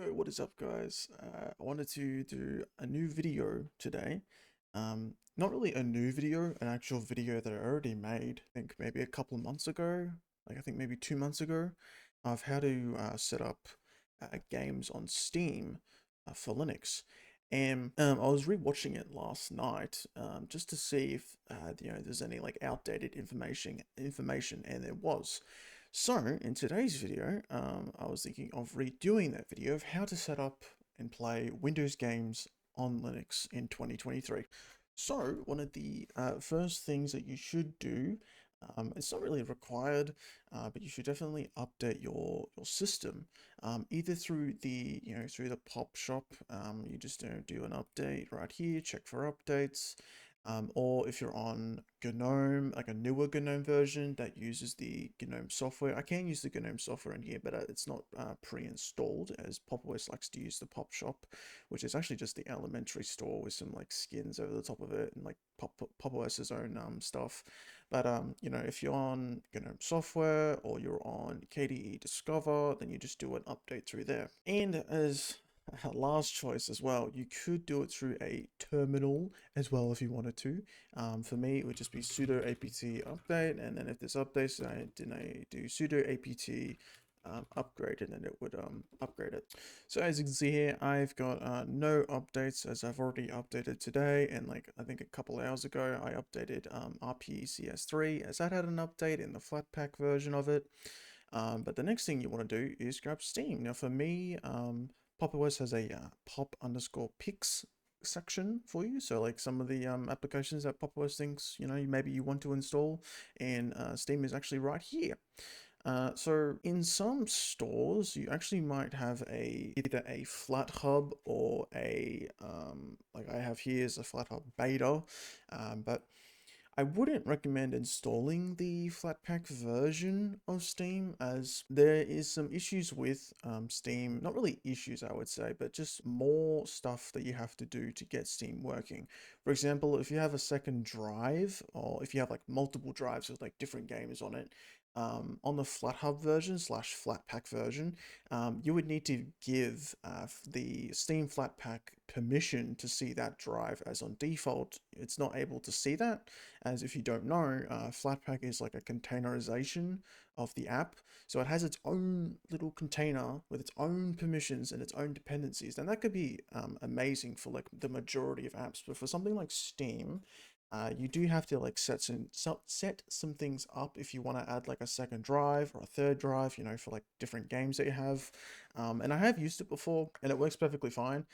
Yo, what is up, guys? I wanted to do a new video today. Not really a new video, an actual video that I already made, I think maybe a couple of months ago, I think maybe 2 months ago, of how to set up games on Steam for Linux. And I was rewatching it last night just to see if there's any like outdated information, and there was. So, in today's video, I was thinking of redoing that video of how to set up and play Windows games on Linux in 2023. So, one of the first things that you should do, it's not really required, but you should definitely update your system, either through through the pop shop. You just do an update right here, check for updates. Or if you're on GNOME, like a newer GNOME version that uses the GNOME software. I can use the GNOME software in here, but it's not pre-installed, as PopOS likes to use the Pop Shop, which is actually just the elementary store with some like skins over the top of it and like PopOS's own stuff. But if you're on GNOME software or you're on KDE Discover, then you just do an update through there. And as last choice as well, you could do it through a terminal as well if you wanted to. For me, it would just be sudo apt update, and then if there's updates, then I do sudo apt upgrade, and then it would upgrade it. So as you can see here, I've got no updates, as I've already updated today, and like I think a couple hours ago I updated RPCS3, as that had an update in the flatpak version of it. But the next thing you want to do is grab Steam. Now for me, PopOS has a pop_pix section for you. So like some of the applications that PopOS thinks, maybe you want to install, and Steam is actually right here. So in some stores, you actually might have either a FlatHub or a, like I have here is a FlatHub beta, but I wouldn't recommend installing the Flatpak version of Steam, as there is some issues with Steam. Not really issues, I would say, but just more stuff that you have to do to get Steam working. For example, if you have a second drive, or if you have like multiple drives with like different games on it, on the FlatHub version / Flatpak version, you would need to give the Steam Flatpak permission to see that drive, as on default it's not able to see that. As if you don't know, Flatpak is like a containerization of the app, so it has its own little container with its own permissions and its own dependencies, and that could be amazing for like the majority of apps. But for something like Steam, you do have to like set some things up if you want to add like a second drive or a third drive, for like different games that you have. And I have used it before, and it works perfectly fine.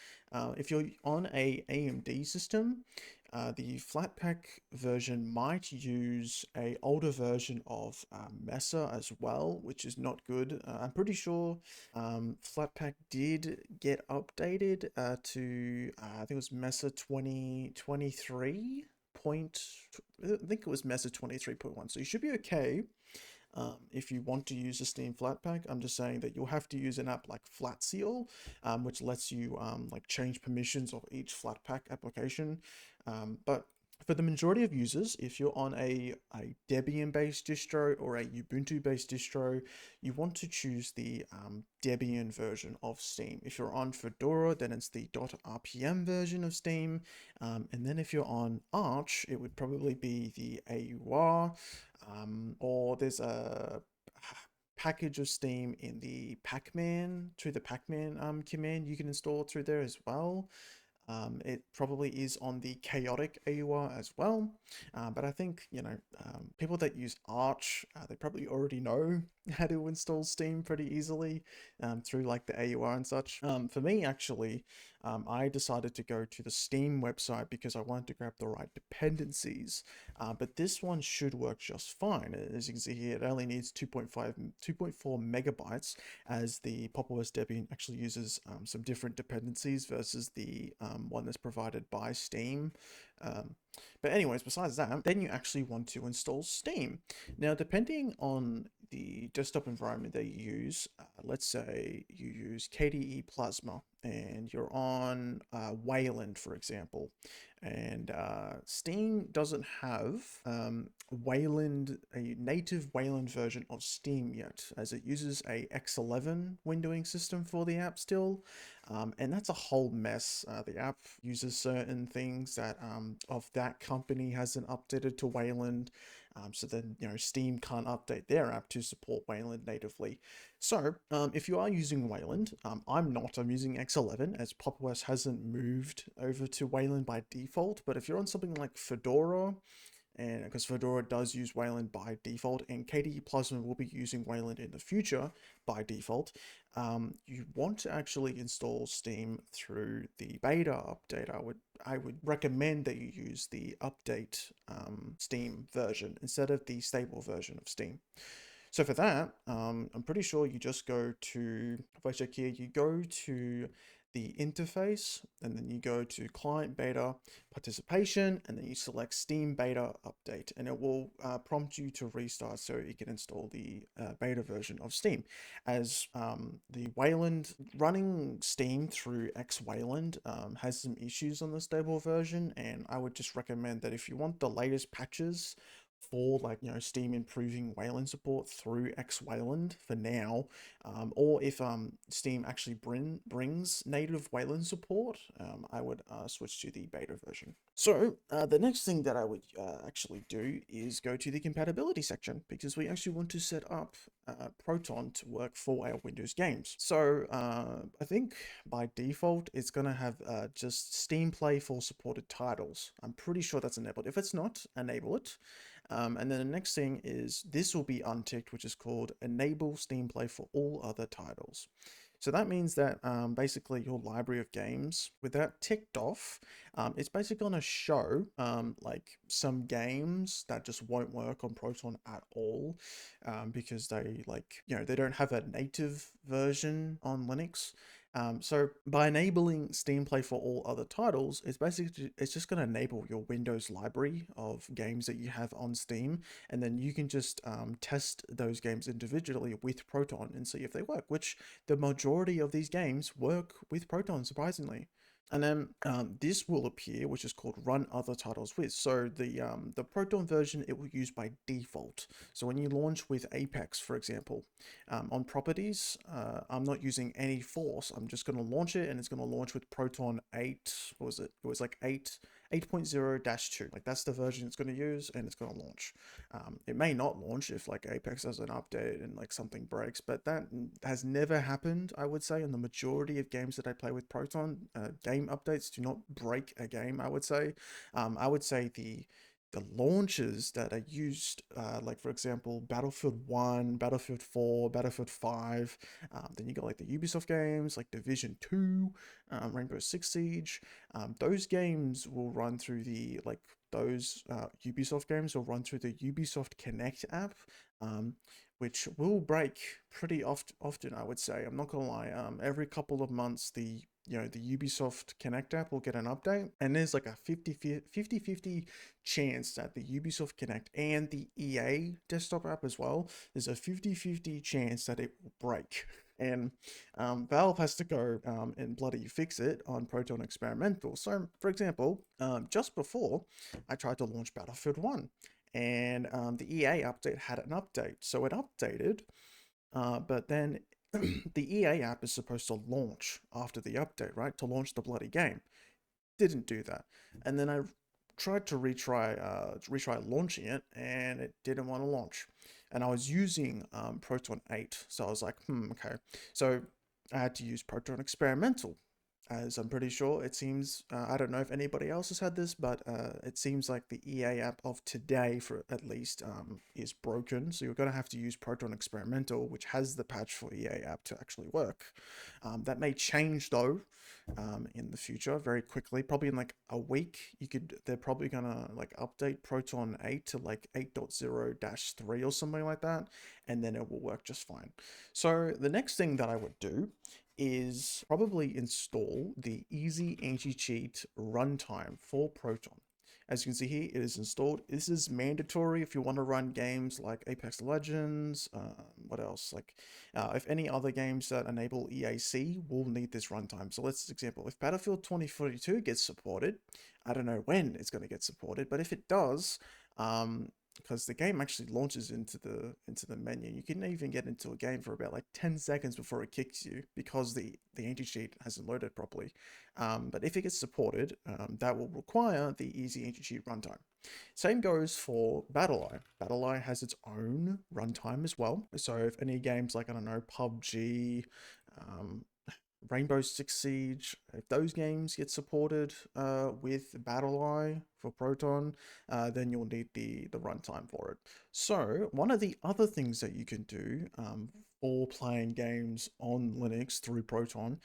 If you're on a AMD system, the Flatpak version might use a older version of Mesa as well, which is not good. I'm pretty sure Flatpak did get updated to I think it was Mesa 2023. I think it was Mesa 23.1, so you should be okay. If you want to use a Steam Flatpak, I'm just saying that you'll have to use an app like FlatSeal, which lets you like change permissions of each Flatpak application. But for the majority of users, if you're on a Debian-based distro or a Ubuntu-based distro, you want to choose the Debian version of Steam. If you're on Fedora, then it's the .rpm version of Steam. And then if you're on Arch, it would probably be the AORUS, or there's a package of Steam in the Pacman, through the Pacman command you can install it through there as well. It probably is on the chaotic AUR as well, but I think, people that use Arch, they probably already know how to install Steam pretty easily through like the AUR and such. For me, actually, I decided to go to the Steam website because I wanted to grab the right dependencies, but this one should work just fine. As you can see here, it only needs 2.4 megabytes, as the PopOS Debian actually uses some different dependencies versus the one that's provided by Steam. But anyways, besides that, then you actually want to install Steam. Now, depending on the desktop environment that you use, let's say you use KDE Plasma and you're on Wayland, for example, and Steam doesn't have Wayland, a native Wayland version of Steam yet, as it uses a X11 windowing system for the app still, and that's a whole mess. The app uses certain things that of that company hasn't updated to Wayland. So then, Steam can't update their app to support Wayland natively. So if you are using Wayland, I'm not, I'm using X11 as Pop! OS hasn't moved over to Wayland by default. But if you're on something like Fedora, and because Fedora does use Wayland by default, and KDE Plasma will be using Wayland in the future by default, you want to actually install Steam through the beta update. I would recommend that you use the update Steam version instead of the stable version of Steam. So for that, I'm pretty sure you just go to, if I check here, you go to the interface, and then you go to client beta participation, and then you select Steam beta update, and it will prompt you to restart so you can install the beta version of Steam. As the Wayland, running Steam through X Wayland has some issues on the stable version, and I would just recommend that if you want the latest patches for Steam improving Wayland support through X Wayland for now, or if Steam actually brings native Wayland support, I would switch to the beta version. So the next thing that I would actually do is go to the compatibility section, because we actually want to set up Proton to work for our Windows games. So I think by default it's going to have just Steam Play for supported titles. I'm pretty sure that's enabled. If it's not, enable it. And then the next thing is this will be unticked, which is called Enable Steam Play for all other titles. So that means that basically your library of games, with that ticked off, it's basically going to show like some games that just won't work on Proton at all, because they they don't have a native version on Linux. So by enabling Steam Play for all other titles, it's just going to enable your Windows library of games that you have on Steam, and then you can just test those games individually with Proton and see if they work, which the majority of these games work with Proton, surprisingly. And then this will appear, which is called Run Other Titles With. So the Proton version, it will use by default. So when you launch with Apex, for example, on properties, I'm not using any force. I'm just going to launch it, and it's going to launch with Proton 8. What was it? It was like 8.0-2. Like that's the version it's going to use, and it's going to launch. It may not launch if like Apex does an update and like something breaks, but that has never happened, I would say, in the majority of games that I play with Proton. Game updates do not break a game, I would say. I would say the launches that are used, like for example, Battlefield 1, Battlefield 4, Battlefield 5, then you got like the Ubisoft games like Division 2, Rainbow Six Siege. Those games will run through the, those Ubisoft games will run through the Ubisoft Connect app, which will break pretty often, I would say. I'm not gonna lie. Every couple of months, the Ubisoft Connect app will get an update, and there's like a 50-50 chance that the Ubisoft Connect and the EA desktop app as well, there's a 50-50 chance that it will break. And Valve has to go and bloody fix it on Proton Experimental. So, for example, just before I tried to launch Battlefield 1, and the EA update had an update. So it updated, but then the EA app is supposed to launch after the update, right? To launch the bloody game. Didn't do that. And then I tried to retry launching it, and it didn't want to launch. And I was using Proton 8, so I was like, okay. So I had to use Proton Experimental, as I'm pretty sure it seems, I don't know if anybody else has had this, but it seems like the EA app of today, for at least, is broken. So you're going to have to use Proton Experimental, which has the patch for EA app to actually work. That may change though in the future very quickly, probably in like a week. They're probably gonna like update Proton 8 to like 8.0-3 or something like that, and then it will work just fine. So the next thing that I would do is probably install the easy anti-cheat runtime for Proton. As you can see here, it is installed. This is mandatory if you want to run games like Apex Legends. What else? Like, if any other games that enable EAC will need this runtime. So let's example, if Battlefield 2042 gets supported, I don't know when it's going to get supported, but if it does, because the game actually launches into the menu. You can even get into a game for about like 10 seconds before it kicks you because the anti-cheat hasn't loaded properly. But if it gets supported, that will require the easy anti-cheat runtime. Same goes for BattlEye. BattlEye has its own runtime as well. So if any games like, I don't know, PUBG, Rainbow Six Siege, if those games get supported with BattlEye for Proton, then you'll need the runtime for it. So one of the other things that you can do for playing games on Linux through Proton,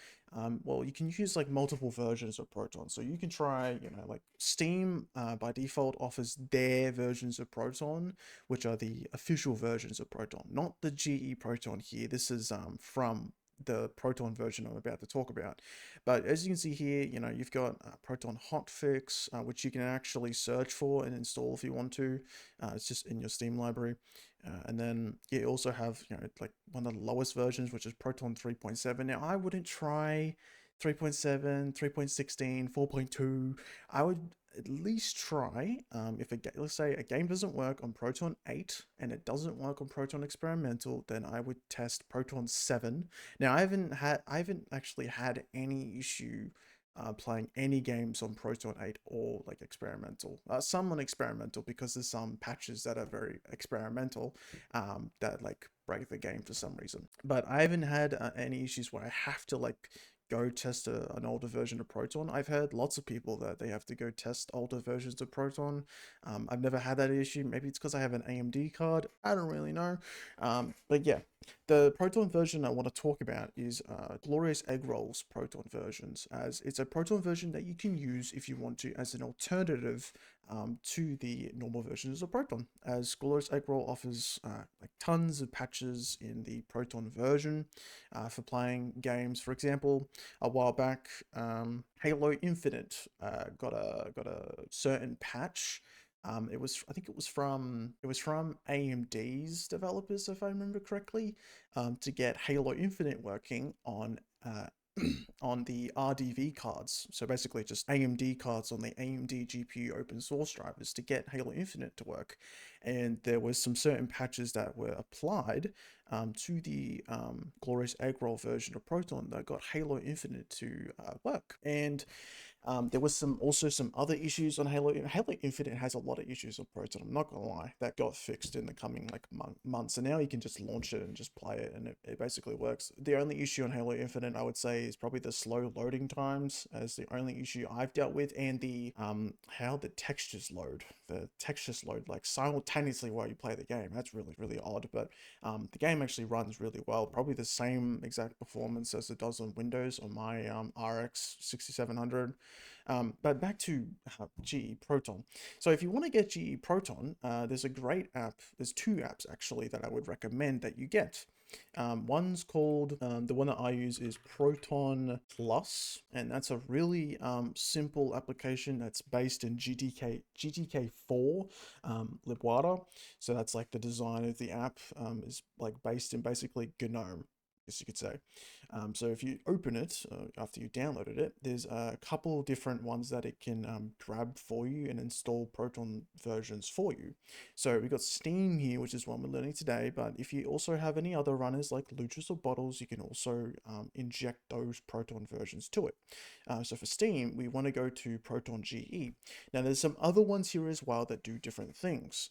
well, you can use like multiple versions of Proton. So you can try, like Steam by default offers their versions of Proton, which are the official versions of Proton, not the GE Proton here. This is from the Proton version I'm about to talk about. But as you can see here, you've got Proton hotfix, which you can actually search for and install if you want to. It's just in your Steam library. And then you also have, like one of the lowest versions, which is Proton 3.7. Now, I wouldn't try 3.7, 3.16, 4.2. I would at least try, let's say a game doesn't work on Proton 8 and it doesn't work on Proton Experimental, then I would test Proton 7. Now, I haven't actually had any issue playing any games on Proton 8 or like experimental. Some on experimental because there's some patches that are very experimental that like break the game for some reason. But I haven't had any issues where I have to like go test an older version of Proton. I've heard lots of people that they have to go test older versions of Proton. I've never had that issue. Maybe it's because I have an AMD card. I don't really know. But yeah, the Proton version I want to talk about is Glorious Egg Rolls Proton versions, as it's a Proton version that you can use if you want to as an alternative to the normal versions of Proton, as Glorious Egg Roll offers like tons of patches in the Proton version for playing games. For example, a while back, Halo Infinite got a certain patch. I think it was from AMD's developers, if I remember correctly, to get Halo Infinite working on on the RDV cards. So basically just AMD cards on the AMD GPU open source drivers to get Halo Infinite to work. And there was some certain patches that were applied to the Glorious Egg Roll version of Proton that got Halo Infinite to work. And there was also some other issues on Halo. Halo Infinite has a lot of issues on Proton, I'm not gonna lie, that got fixed in the coming like months, and now you can just launch it and just play it, and it basically works. The only issue on Halo Infinite, I would say, is probably the slow loading times, as the only issue I've dealt with, and the how the textures load. The textures load like simultaneously while you play the game. That's really odd, but the game actually runs really well. Probably the same exact performance as it does on Windows on my RX 6700. But back to GE Proton. So if you want to get GE Proton, there's a great app. There's two apps actually that I would recommend that you get. One's called, the one that I use is ProtonPlus, and that's a really simple application that's based in GTK4 libwada. So that's like the design of the app is like based in basically GNOME, as you could say. So if you open it after you downloaded it, there's a couple of different ones that it can grab for you and install Proton versions for you. So we've got Steam here, which is one we're learning today, but if you also have any other runners like Luchas or Bottles, you can also inject those Proton versions to it. So for Steam, we want to go to proton-ge. Now there's some other ones here as well that do different things.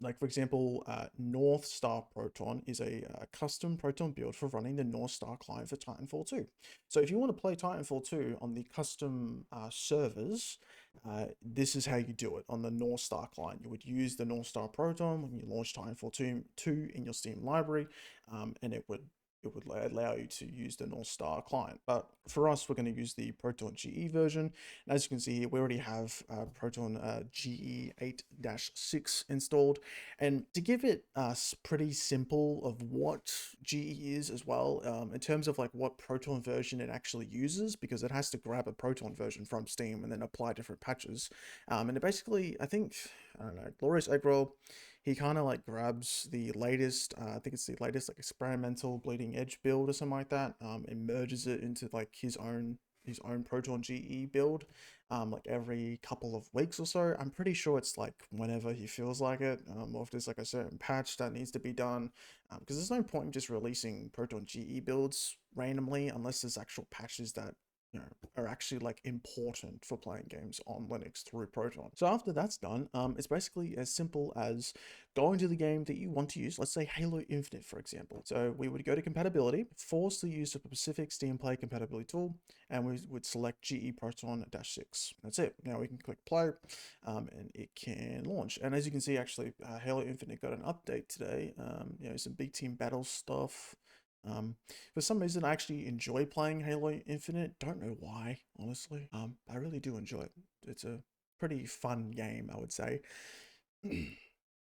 Like for example, North Star Proton is a custom Proton build for running the North Star client for Titanfall 2. So if you want to play Titanfall 2 on the custom servers, this is how you do it on the North Star client. You would use the North Star Proton when you launch Titanfall 2 in your Steam library, and it would it would allow you to use the North Star client. But for us, we're going to use the proton-ge version. And as you can see here, we already have proton-ge 8-6 installed. And to give it pretty simple of what GE is as well, in terms of like what Proton version it actually uses, because it has to grab a Proton version from Steam and then apply different patches. And it basically, I think, I don't know, Glorious Eggroll, he kind of like grabs the latest, I think it's the latest like experimental bleeding edge build or something like that, and merges it into like his own proton-ge build, like every couple of weeks or so. I'm pretty sure it's like whenever he feels like it, or if there's like a certain patch that needs to be done, because there's no point in just releasing proton-ge builds randomly unless there's actual patches that are actually like important for playing games on Linux through Proton. So after that's done, it's basically as simple as going to the game that you want to use. Let's say Halo Infinite, for example. So we would go to compatibility, force the use of a specific Steam Play compatibility tool, and we would select GE Proton-6. That's it. Now we can click play, and it can launch. And as you can see, actually, Halo Infinite got an update today. Some big team battle stuff. For some reason, I actually enjoy playing Halo Infinite. Don't know why, honestly. I really do enjoy it. It's a pretty fun game, I would say.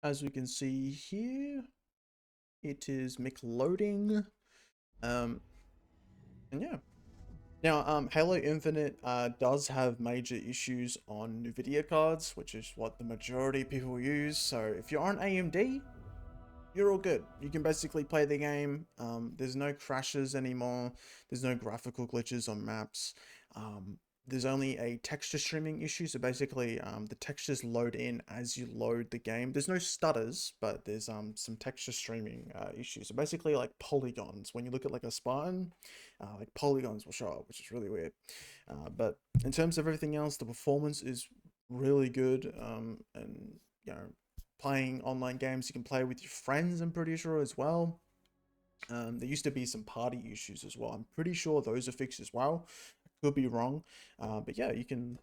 As we can see here, it is loading. And yeah. Now, Halo Infinite does have major issues on NVIDIA cards, which is what the majority of people use. So if you're on AMD, you're all good. You can basically play the game. There's no crashes anymore. There's no graphical glitches on maps. There's only a texture streaming issue. So basically, the textures load in as you load the game. There's no stutters, but there's some texture streaming issues. So basically, like polygons. When you look at like a Spartan, like polygons will show up, which is really weird. But in terms of everything else, the performance is really good. And playing online games you can play with your friends, I'm pretty sure, as well. There used to be some party issues as well. I'm pretty sure those are fixed as well. I could be wrong, but yeah, you can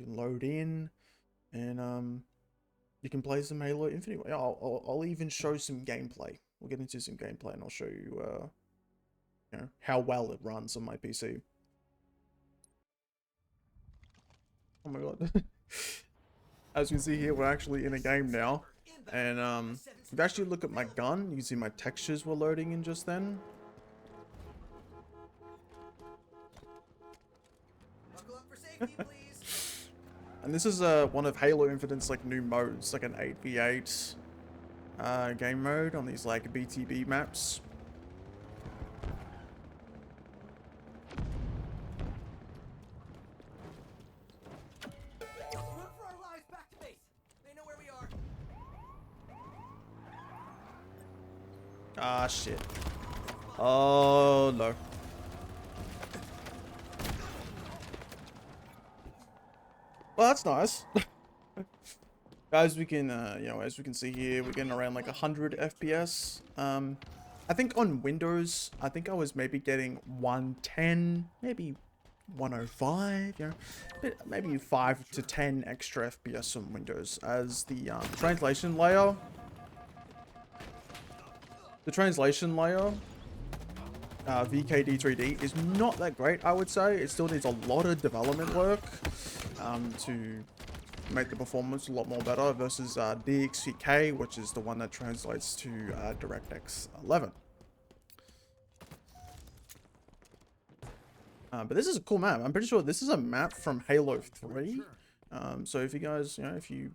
load in, and you can play some Halo Infinite. I'll even show some gameplay. We'll get into some gameplay, and I'll show you, how well it runs on my PC. Oh my god! As you can see here, we're actually in a game now. And if you actually look at my gun, you can see my textures were loading in just then. Buckle up for safety, please. And this is one of Halo Infinite's like new modes, like an 8v8 game mode on these like BTB maps. Run for our lives back to base. They know where we are. Ah, shit. Oh, no. Well, that's nice. As we can, as we can see here, we're getting around like 100 FPS. I think on Windows, I think I was maybe getting 110, maybe 105, maybe 5 to 10 extra FPS on Windows, as the translation layer, VKD3D, is not that great, I would say. It still needs a lot of development work to make the performance a lot more better versus DXVK, which is the one that translates to DirectX 11. But this is a cool map. I'm pretty sure this is a map from Halo 3. So if you guys, if you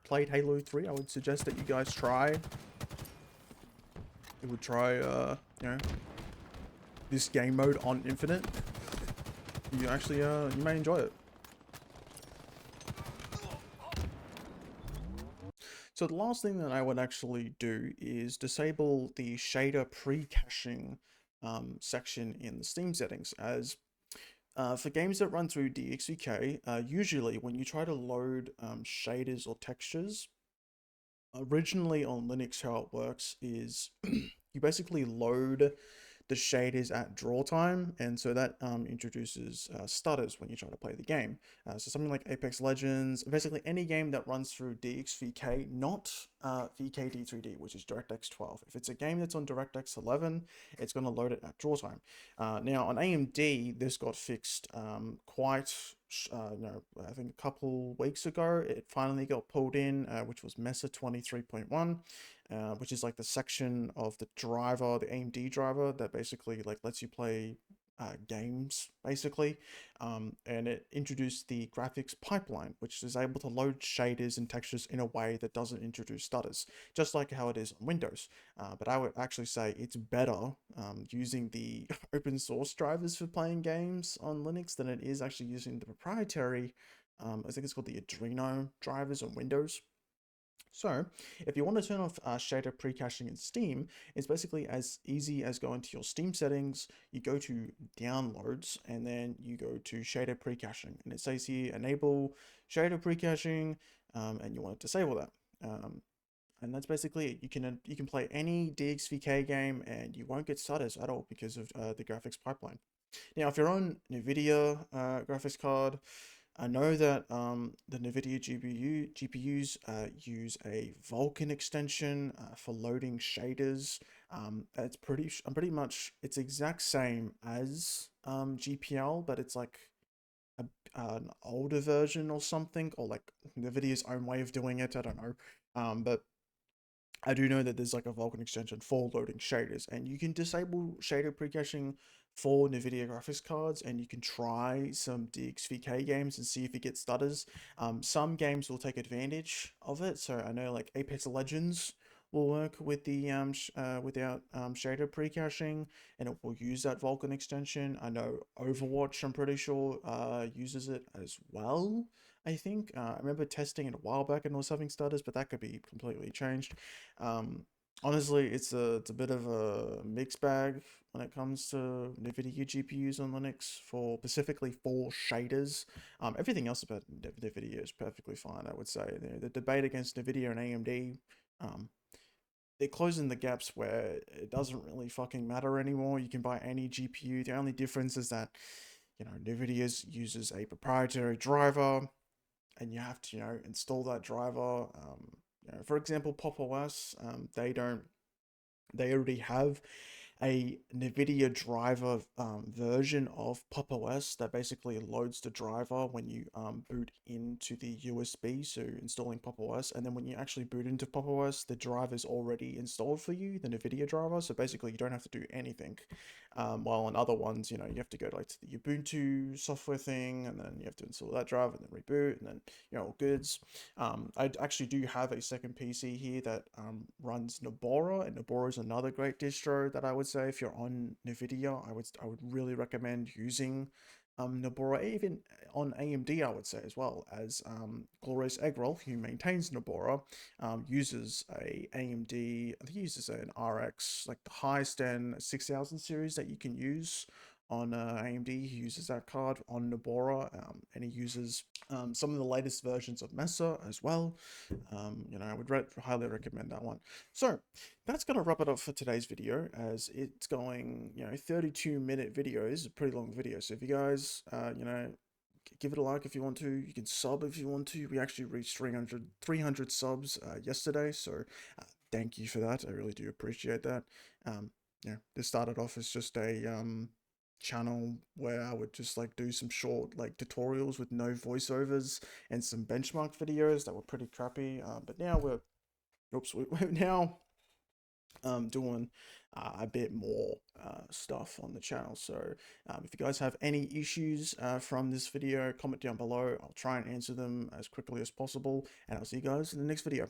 played Halo 3, I would suggest that you guys try. You would try, this game mode on Infinite. You actually, you may enjoy it. So the last thing that I would actually do is disable the shader pre-caching section in the Steam settings, as for games that run through DXVK, usually when you try to load shaders or textures, originally on Linux how it works is you basically load the shaders at draw time, and so that introduces stutters when you try to play the game. So something like Apex Legends, basically any game that runs through DXVK, not VKD3D, which is DirectX 12. If it's a game that's on DirectX 11, it's going to load it at draw time. Now on AMD, this got fixed quite, I think a couple weeks ago. It finally got pulled in, which was Mesa 23.1. Which is like the section of the driver, the AMD driver, that basically like lets you play games basically, and it introduced the graphics pipeline, which is able to load shaders and textures in a way that doesn't introduce stutters, just like how it is on Windows. But I would actually say it's better using the open source drivers for playing games on Linux than it is actually using the proprietary, I think it's called the Adreno drivers on Windows. So if you want to turn off shader pre-caching in Steam, it's basically as easy as going to your Steam settings, you go to downloads, and then you go to shader pre-caching, and it says here enable shader pre-caching, and you want to disable that. And that's basically it. You can play any DXVK game and you won't get stutters at all because of the graphics pipeline. Now, if you're on NVIDIA graphics card, I know that the NVIDIA GPUs use a Vulkan extension for loading shaders. It's pretty much it's exact same as GPL, but it's like an older version or something, or like NVIDIA's own way of doing it. I don't know, but I do know that there's like a Vulkan extension for loading shaders, and you can disable shader pre-caching for NVIDIA graphics cards, and you can try some DXVK games and see if it gets stutters. Some games will take advantage of it, so I know like Apex Legends will work with the without shader pre-caching, and it will use that Vulkan extension. I know Overwatch, I'm pretty sure, uses it as well. I think I remember testing it a while back and was having stutters, but that could be completely changed. Honestly, it's a bit of a mixed bag when it comes to NVIDIA GPUs on Linux, for specifically for shaders. Everything else about NVIDIA is perfectly fine, I would say. The debate against NVIDIA and AMD, they're closing the gaps where it doesn't really fucking matter anymore. You can buy any GPU. The only difference is that, NVIDIA uses a proprietary driver, and you have to install that driver. For example, Pop OS, they already have a NVIDIA driver version of Pop OS that basically loads the driver when you boot into the USB, so installing Pop OS, and then when you actually boot into Pop OS, the driver is already installed for you, the NVIDIA driver, so basically you don't have to do anything. While on other ones, you have to go like to the Ubuntu software thing, and then you have to install that driver, and then reboot, and then all goods. I actually do have a second PC here that runs Nobora, and Nobora is another great distro that I would say if you're on NVIDIA, I would really recommend using Nobora. Even on AMD, I would say as well, as Glorious Eggroll, who maintains Nobora, uses a AMD, I think he uses an RX, like the highest end 6000 series that you can use on AMD. He uses that card on Nobora, and he uses some of the latest versions of Mesa as well. I would highly recommend that one. So that's going to wrap it up for today's video, as it's going, 32-minute video. This is a pretty long video. So if you guys, give it a like if you want to. You can sub if you want to. We actually reached 300 subs yesterday. So thank you for that. I really do appreciate that. This started off as just a channel where I would just like do some short like tutorials with no voiceovers and some benchmark videos that were pretty crappy, but now we're now doing a bit more stuff on the channel. So if you guys have any issues from this video, comment down below. I'll try and answer them as quickly as possible, and I'll see you guys in the next video.